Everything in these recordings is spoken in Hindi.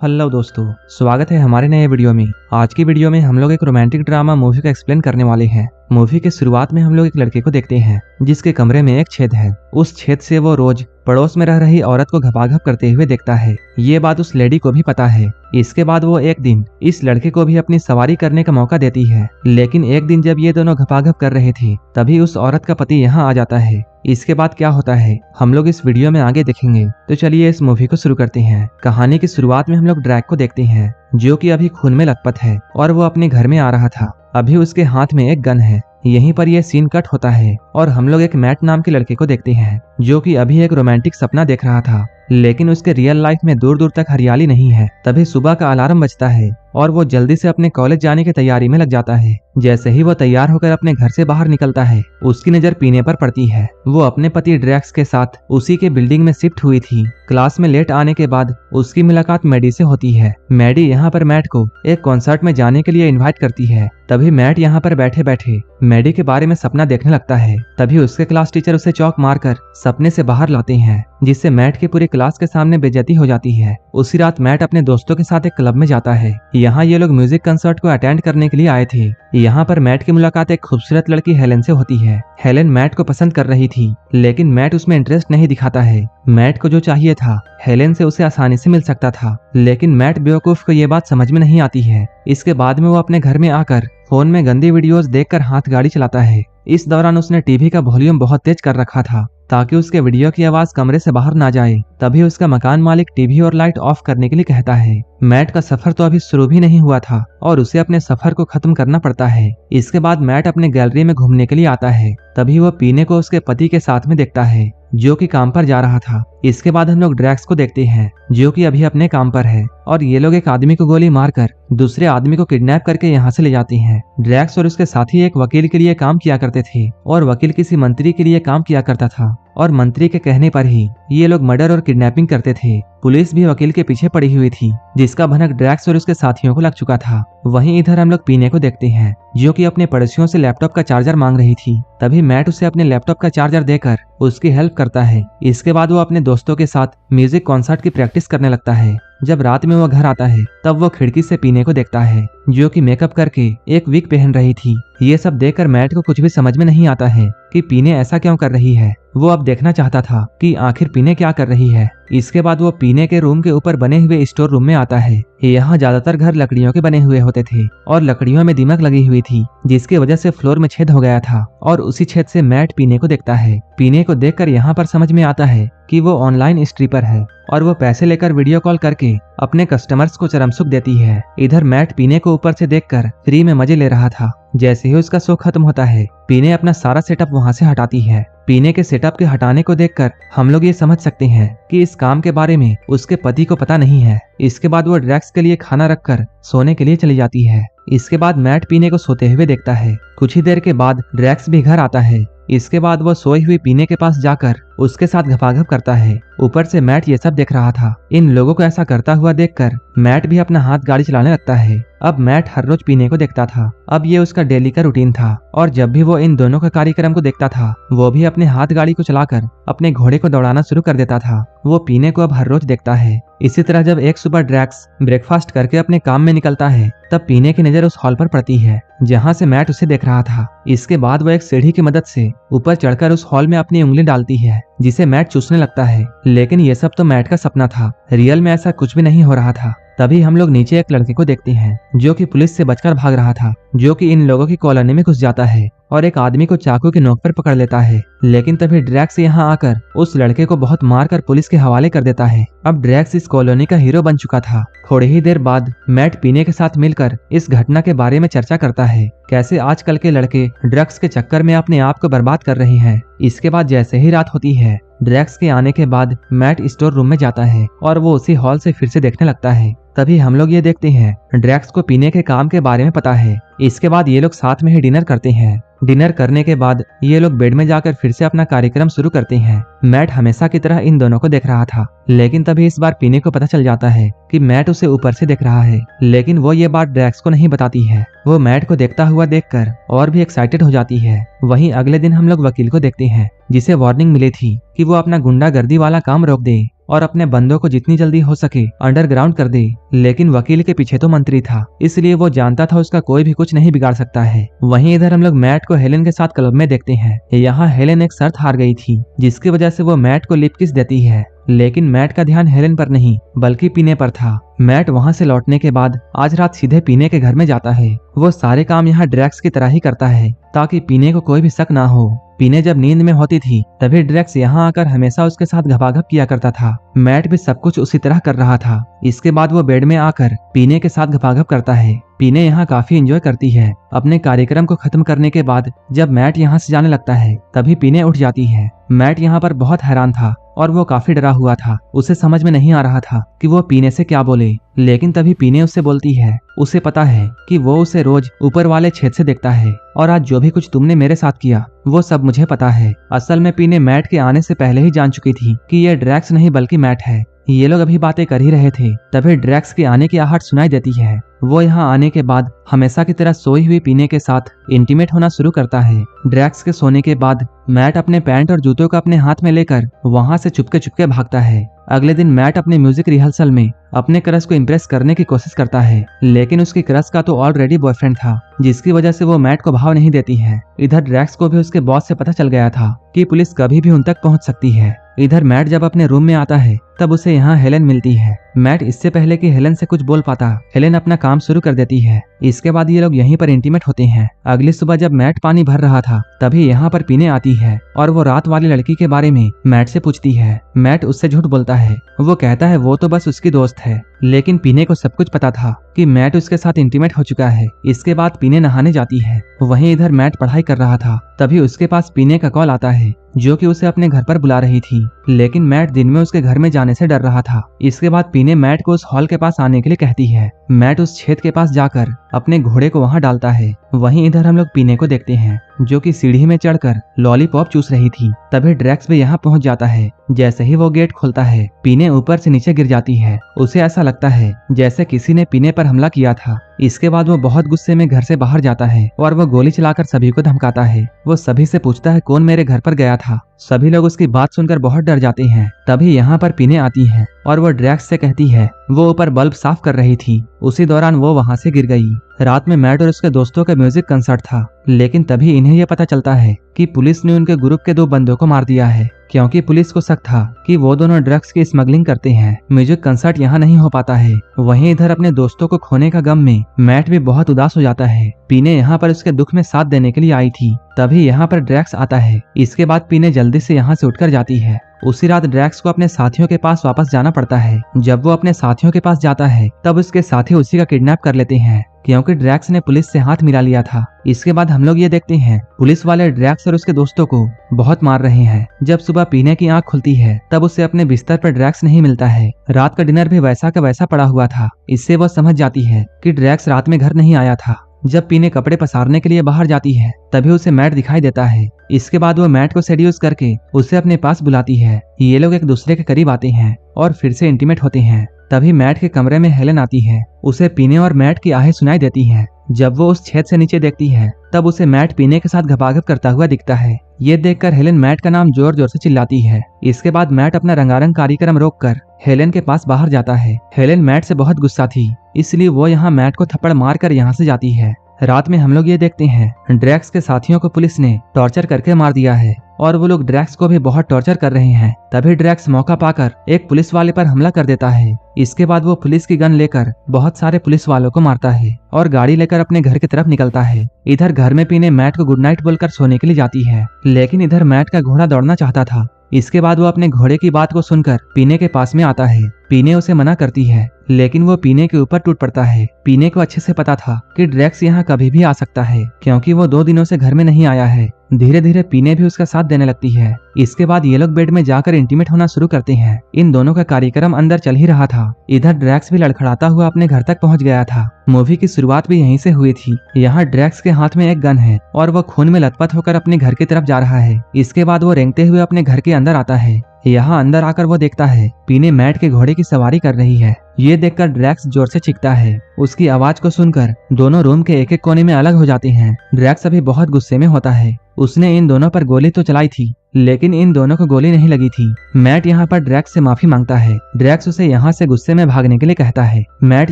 हेलो दोस्तों, स्वागत है हमारे नए वीडियो में। आज की वीडियो में हम लोग एक रोमांटिक ड्रामा मूवी को एक्सप्लेन करने वाले हैं। मूवी के शुरुआत में हम लोग एक लड़के को देखते हैं जिसके कमरे में एक छेद है। उस छेद से वो रोज पड़ोस में रह रही औरत को घपाघप करते हुए देखता है। ये बात उस लेडी को भी पता है। इसके बाद वो एक दिन इस लड़के को भी अपनी सवारी करने का मौका देती है, लेकिन एक दिन जब ये दोनों घपाघप कर रहे थे तभी उस औरत का पति यहाँ आ जाता है। इसके बाद क्या होता है हम लोग इस वीडियो में आगे देखेंगे। तो चलिए इस मूवी को शुरू करते हैं। कहानी की शुरुआत में हम लोग ड्रैग को देखते हैं जो कि अभी खून में लथपथ है और वो अपने घर में आ रहा था। अभी उसके हाथ में एक गन है। यहीं पर यह सीन कट होता है और हम लोग एक मैट नाम के लड़के को देखते हैं जो कि अभी एक रोमांटिक सपना देख रहा था, लेकिन उसके रियल लाइफ में दूर दूर तक हरियाली नहीं है। तभी सुबह का अलार्म बजता है और वो जल्दी से अपने कॉलेज जाने की तैयारी में लग जाता है। जैसे ही वो तैयार होकर अपने घर से बाहर निकलता है उसकी नजर पीने पर पड़ती है। वो अपने पति ड्रैक्स के साथ उसी के बिल्डिंग में शिफ्ट हुई थी। क्लास में लेट आने के बाद उसकी मुलाकात मैडी से होती है। मैडी यहाँ पर मैट को एक कॉन्सर्ट में जाने के लिए इन्वाइट करती है। तभी मैट यहाँ पर बैठे बैठे मैडी के बारे में सपना देखने लगता है। तभी उसके क्लास टीचर उसे चौक मारकर सपने से बाहर लाते हैं, जिससे मैट की पूरी क्लास के सामने बेइज्जती हो जाती है। उसी रात मैट अपने दोस्तों के साथ एक क्लब में जाता है। यहाँ ये लोग म्यूजिक कंसर्ट को अटेंड करने के लिए आए थे। यहाँ पर मैट की मुलाकात एक खूबसूरत लड़की हेलेन से होती है। हेलेन मैट को पसंद कर रही थी, लेकिन मैट उसमें इंटरेस्ट नहीं दिखाता है। मैट को जो चाहिए था हेलेन से उसे आसानी से मिल सकता था, लेकिन मैट बेवकूफ को ये बात समझ में नहीं आती है। इसके बाद में वो अपने घर में आकर फोन में गंदी वीडियोस देखकर हाथ गाड़ी चलाता है। इस दौरान उसने टीवी का वॉल्यूम बहुत तेज कर रखा था ताकि उसके वीडियो की आवाज कमरे से बाहर ना जाए। तभी उसका मकान मालिक टीवी और लाइट ऑफ करने के लिए कहता है। मैट का सफर तो अभी शुरू भी नहीं हुआ था और उसे अपने सफर को खत्म करना पड़ता है। इसके बाद मैट अपने गैलरी में घूमने के लिए आता है। तभी वो पीने को उसके पति के साथ में देखता है जो कि काम पर जा रहा था। इसके बाद हम लोग ड्रैक्स को देखते हैं जो कि अभी अपने काम पर है और ये लोग एक आदमी को गोली मारकर दूसरे आदमी को किडनैप करके यहाँ से ले जाते हैं। ड्रैक्स और उसके साथी एक वकील के लिए काम किया करते थे और वकील किसी मंत्री के लिए काम किया करता था और मंत्री के कहने पर ही ये लोग मर्डर और किडनैपिंग करते थे। पुलिस भी वकील के पीछे पड़ी हुई थी, जिसका भनक ड्रैक्स और उसके साथियों को लग चुका था। वहीं इधर हम लोग पीने को देखते हैं जो कि अपने पड़ोसियों से लैपटॉप का चार्जर मांग रही थी। तभी मैट उसे अपने लैपटॉप का चार्जर देकर उसकी हेल्प करता है। इसके बाद वो अपने दोस्तों के साथ म्यूजिक कॉन्सर्ट की प्रैक्टिस करने लगता है। जब रात में वो घर आता है तब वो खिड़की से पीने को देखता है जो कि मेकअप करके एक विग पहन रही थी। ये सब देखकर मैट को कुछ भी समझ में नहीं आता है कि पीने ऐसा क्यों कर रही है। वो अब देखना चाहता था कि आखिर पीने क्या कर रही है। इसके बाद वो पीने के रूम के ऊपर बने हुए स्टोर रूम में आता है। यहाँ ज्यादातर घर लकड़ियों के बने हुए होते थे और लकड़ियों में दीमक लगी हुई थी, जिसकी वजह से फ्लोर में छेद हो गया था और उसी छेद से मैट पीने को देखता है। पीने को देखकर यहाँ पर समझ में आता है कि वो ऑनलाइन स्ट्रिपर है और वो पैसे लेकर वीडियो कॉल करके अपने कस्टमर्स को चरम सुख देती है। इधर मैट पीने को ऊपर से देखकर फ्री में मजे ले रहा था। जैसे ही उसका शो खत्म होता है पीने अपना सारा सेटअप वहां से हटाती है। पीने के सेटअप के हटाने को देखकर हम लोग ये समझ सकते हैं कि इस काम के बारे में उसके पति को पता नहीं है। इसके बाद वो ड्रैक्स के लिए खाना रखकर सोने के लिए चली जाती है। इसके बाद मैट पीने को सोते हुए देखता है। कुछ ही देर के बाद ड्रैक्स भी घर आता है। इसके बाद वो सोई हुई पीने के पास जाकर उसके साथ घपाघप करता है। ऊपर से मैट ये सब देख रहा था। इन लोगों को ऐसा करता हुआ देखकर मैट भी अपना हाथ गाड़ी चलाने लगता है। अब मैट हर रोज पीने को देखता था। अब ये उसका डेली का रूटीन था और जब भी वो इन दोनों का कार्यक्रम को देखता था वो भी अपने हाथ गाड़ी को चलाकर अपने घोड़े को दौड़ाना शुरू कर देता था। वो पीने को अब हर रोज देखता है। इसी तरह जब एक सुबह ड्रैक्स ब्रेकफास्ट करके अपने काम में निकलता है तब पीने की नजर उस हॉल पर पड़ती है जहाँ से मैट उसे देख रहा था। इसके बाद वो एक सीढ़ी की मदद से ऊपर चढ़कर उस हॉल में अपनी उंगली डालती है, जिसे मैट चूसने लगता है। लेकिन ये सब तो मैट का सपना था, रियल में ऐसा कुछ भी नहीं हो रहा था। तभी हम लोग नीचे एक लड़के को देखते हैं जो कि पुलिस से बचकर भाग रहा था, जो कि इन लोगों की कॉलोनी में घुस जाता है और एक आदमी को चाकू की नोक पर पकड़ लेता है। लेकिन तभी ड्रैक्स यहाँ आकर उस लड़के को बहुत मारकर पुलिस के हवाले कर देता है। अब ड्रैक्स इस कॉलोनी का हीरो बन चुका था। थोड़ी ही देर बाद मैट पीने के साथ मिलकर इस घटना के बारे में चर्चा करता है, कैसे आजकल के लड़के ड्रग्स के चक्कर में अपने आप को बर्बाद कर रहे हैं। इसके बाद जैसे ही रात होती है ड्रैक्स के आने के बाद मैट स्टोर रूम में जाता है और वो उसी हॉल से फिर से देखने लगता है। तभी हम लोग ये देखते हैं ड्रैक्स को पीने के काम के बारे में पता है। इसके बाद ये लोग साथ में ही डिनर करते हैं। डिनर करने के बाद ये लोग बेड में जाकर फिर से अपना कार्यक्रम शुरू करते हैं। मैट हमेशा की तरह इन दोनों को देख रहा था, लेकिन तभी इस बार पीने को पता चल जाता है कि मैट उसे ऊपर से देख रहा है। लेकिन वो ये बात ड्रैक्स को नहीं बताती है। वो मैट को देखता हुआ देखकर और भी एक्साइटेड हो जाती है। वहीं अगले दिन हम लोग वकील को देखते हैं, जिसे वार्निंग मिली थी कि वो अपना गुंडागर्दी वाला काम रोक दे और अपने बंदों को जितनी जल्दी हो सके अंडरग्राउंड कर दे। लेकिन वकील के पीछे तो मंत्री था, इसलिए वो जानता था उसका कोई भी कुछ नहीं बिगाड़ सकता है। वहीं इधर हम लोग मैट को हेलेन के साथ क्लब में देखते हैं। यहाँ हेलेन एक शर्त हार गई थी, जिसकी वजह से वो मैट को लिप किस देती है। लेकिन मैट का ध्यान हेलेन पर नहीं बल्कि पीने पर था। मैट वहां से लौटने के बाद आज रात सीधे पीने के घर में जाता है। वो सारे काम यहाँ ड्रैक्स की तरह ही करता है ताकि पीने को कोई भी शक ना हो। पीने जब नींद में होती थी तभी ड्रैक्स यहाँ आकर हमेशा उसके साथ घपाघप किया करता था। मैट भी सब कुछ उसी तरह कर रहा था। इसके बाद वो बेड में आकर पीने के साथ घपाघप करता है। पीने यहाँ काफी एंजॉय करती है। अपने कार्यक्रम को खत्म करने के बाद जब मैट यहाँ से जाने लगता है तभी पीने उठ जाती है। मैट यहाँ पर बहुत हैरान था और वो काफी डरा हुआ था। उसे समझ में नहीं आ रहा था कि वो पीने से क्या बोले। लेकिन तभी पीने उससे बोलती है, उसे पता है कि वो उसे रोज ऊपर वाले छेद से देखता है और आज जो भी कुछ तुमने मेरे साथ किया वो सब मुझे पता है। असल में पीने मैट के आने से पहले ही जान चुकी थी कि ये ड्रैक्स नहीं बल्कि मैट है। ये लोग अभी बातें कर ही रहे थे तभी ड्रैक्स के आने की आहट सुनाई देती है। वो यहाँ आने के बाद हमेशा की तरह सोई हुई पीने के साथ इंटीमेट होना शुरू करता है। ड्रैक्स के सोने के बाद मैट अपने पैंट और जूतों को अपने हाथ में लेकर वहां से चुपके चुपके भागता है। अगले दिन मैट अपने म्यूजिक रिहर्सल में अपने क्रश को इम्प्रेस करने की कोशिश करता है, लेकिन उसकी क्रश का तो ऑलरेडी बॉयफ्रेंड था, जिसकी वजह से वो मैट को भाव नहीं देती है। इधर ड्रैक्स को भी उसके बॉस से पता चल गया था कि पुलिस कभी भी उन तक पहुंच सकती है। इधर मैट जब अपने रूम में आता है तब उसे यहाँ हेलेन मिलती है। मैट इससे पहले कि हेलेन से कुछ बोल पाता, हेलेन अपना काम शुरू कर देती है। इसके बाद ये लोग यहीं पर इंटीमेट होते हैं। अगली सुबह जब मैट पानी भर रहा था तभी यहाँ पर पीने आती है और वो रात वाली लड़की के बारे में मैट से पूछती है। मैट उससे झूठ बोलता है। वो कहता है वो तो बस उसकी दोस्त है, लेकिन पीने को सब कुछ पता था कि मैट उसके साथ इंटीमेट हो चुका है। इसके बाद पीने नहाने जाती है। वहीं इधर मैट पढ़ाई कर रहा था तभी उसके पास पीने का कॉल आता है, जो कि उसे अपने घर पर बुला रही थी। लेकिन मैट दिन में उसके घर में जाने से डर रहा था। इसके बाद पीने मैट को उस हॉल के पास आने के लिए कहती है। मैट उस छेद के पास जाकर अपने घोड़े को वहां डालता है। वहीं इधर हम लोग पीने को देखते हैं, जो कि सीढ़ी में चढ़कर लॉलीपॉप चूस रही थी। तभी ड्रैक्स भी यहाँ पहुंच जाता है। जैसे ही वो गेट खोलता है पीने ऊपर से नीचे गिर जाती है। उसे ऐसा लगता है जैसे किसी ने पीने पर हमला किया था। इसके बाद वो बहुत गुस्से में घर से बाहर जाता है और वो गोली चलाकर सभी को धमकाता है। वो सभी से पूछता है कौन मेरे घर पर गया था। सभी लोग उसकी बात सुनकर बहुत डर जाते हैं। तभी यहाँ पर पीने आती है और वो ड्रैक्स से कहती है वो ऊपर बल्ब साफ कर रही थी, उसी दौरान वो वहां से गिर गई। रात में मैट और उसके दोस्तों का म्यूजिक कंसर्ट था, लेकिन तभी इन्हें यह पता चलता है कि पुलिस ने उनके ग्रुप के 2 बंदों को मार दिया है, क्योंकि पुलिस को शक था कि वो दोनों ड्रग्स की स्मगलिंग करते हैं। म्यूजिक कंसर्ट यहाँ नहीं हो पाता है। वहीं इधर अपने दोस्तों को खोने का गम में मैट भी बहुत उदास हो जाता है। पीने यहाँ पर उसके दुख में साथ देने के लिए आई थी। तभी यहाँ पर ड्रैक्स आता है। इसके बाद पीने जल्दी से यहाँ से उठकर जाती है। उसी रात ड्रैक्स को अपने साथियों के पास वापस जाना पड़ता है। जब वो अपने साथियों के पास जाता है तब उसके साथी उसी का किडनैप कर लेते हैं, क्योंकि ड्रैक्स ने पुलिस से हाथ मिला लिया था। इसके बाद हम लोग ये देखते हैं पुलिस वाले ड्रैक्स और उसके दोस्तों को बहुत मार रहे हैं। जब सुबह पीने की आंख खुलती है तब उसे अपने बिस्तर पर ड्रैक्स नहीं मिलता है। रात का डिनर भी वैसा का वैसा पड़ा हुआ था। इससे वो समझ जाती है कि ड्रैक्स रात में घर नहीं आया था। जब पीने कपड़े पसारने के लिए बाहर जाती है तभी उसे मैट दिखाई देता है। इसके बाद वो मैट को सेड्यूस करके उसे अपने पास बुलाती है। ये लोग एक दूसरे के करीब आते हैं और फिर से इंटीमेट होते हैं। तभी मैट के कमरे में हेलेन आती है। उसे पीने और मैट की आहें सुनाई देती हैं। जब वो उस छेद से नीचे देखती है तब उसे मैट पीने के साथ घपाघप करता हुआ दिखता है। ये देखकर हेलेन मैट का नाम जोर जोर से चिल्लाती है। इसके बाद मैट अपना रंगारंग कार्यक्रम रोककर हेलेन के पास बाहर जाता है। हेलेन मैट से बहुत गुस्सा थी, इसलिए वो यहाँ मैट को थप्पड़ मारकर यहाँ से जाती है। रात में हम लोग ये देखते हैं ड्रैक्स के साथियों को पुलिस ने टॉर्चर करके मार दिया है और वो लोग ड्रैक्स को भी बहुत टॉर्चर कर रहे हैं। तभी ड्रैक्स मौका पाकर एक पुलिस वाले पर हमला कर देता है। इसके बाद वो पुलिस की गन लेकर बहुत सारे पुलिस वालों को मारता है और गाड़ी लेकर अपने घर की तरफ निकलता है। इधर घर में पीने मैट को गुड नाइट बोलकर सोने के लिए जाती है, लेकिन इधर मैट का घोड़ा दौड़ना चाहता था। इसके बाद वो अपने घोड़े की बात को सुनकर पीने के पास में आता है। पीने उसे मना करती है, लेकिन वो पीने के ऊपर टूट पड़ता है। पीने को अच्छे से पता था कि ड्रैक्स यहाँ कभी भी आ सकता है, क्योंकि वो 2 दिनों से घर में नहीं आया है। धीरे धीरे पीने भी उसका साथ देने लगती है। इसके बाद ये लोग बेड में जाकर इंटीमेट होना शुरू करते हैं। इन दोनों का कार्यक्रम अंदर चल ही रहा था। इधर ड्रैक्स भी लड़खड़ाता हुआ अपने घर तक पहुंच गया था। मूवी की शुरुआत भी यहीं से हुई थी। यहाँ ड्रैक्स के हाथ में एक गन है और वो खून में लथपथ होकर अपने घर की तरफ जा रहा है। इसके बाद वो रेंगते हुए अपने घर के अंदर आता है। यहाँ अंदर आकर वो देखता है पीने मैट के घोड़े की सवारी कर रही है। ये देखकर ड्रैक्स जोर से चीखता है। उसकी आवाज को सुनकर दोनों रूम के एक एक कोने में अलग हो जाते हैं। ड्रैक्स अभी बहुत गुस्से में होता है। उसने इन दोनों पर गोली तो चलाई थी, लेकिन इन दोनों को गोली नहीं लगी थी। मैट यहाँ पर ड्रैक्स से माफी मांगता है। ड्रैक्स उसे यहाँ से गुस्से में भागने के लिए कहता है। मैट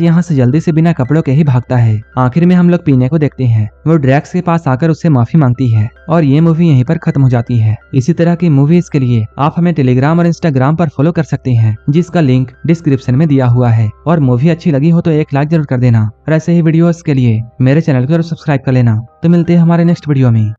यहाँ से जल्दी से बिना कपड़ों के ही भागता है। आखिर में हम लोग पीने को देखते हैं। वो ड्रैक्स के पास आकर उससे माफी मांगती है और ये मूवी यहीं पर खत्म हो जाती है। इसी तरह की मूवीज के लिए आप हमें टेलीग्राम और इंस्टाग्राम पर फॉलो कर सकते हैं, जिसका लिंक डिस्क्रिप्शन में दिया हुआ है। और मूवी अच्छी लगी हो तो एक लाइक जरूर कर देना और ऐसे ही वीडियोस के लिए मेरे चैनल को सब्सक्राइब कर लेना। तो मिलते हैं हमारे नेक्स्ट वीडियो में।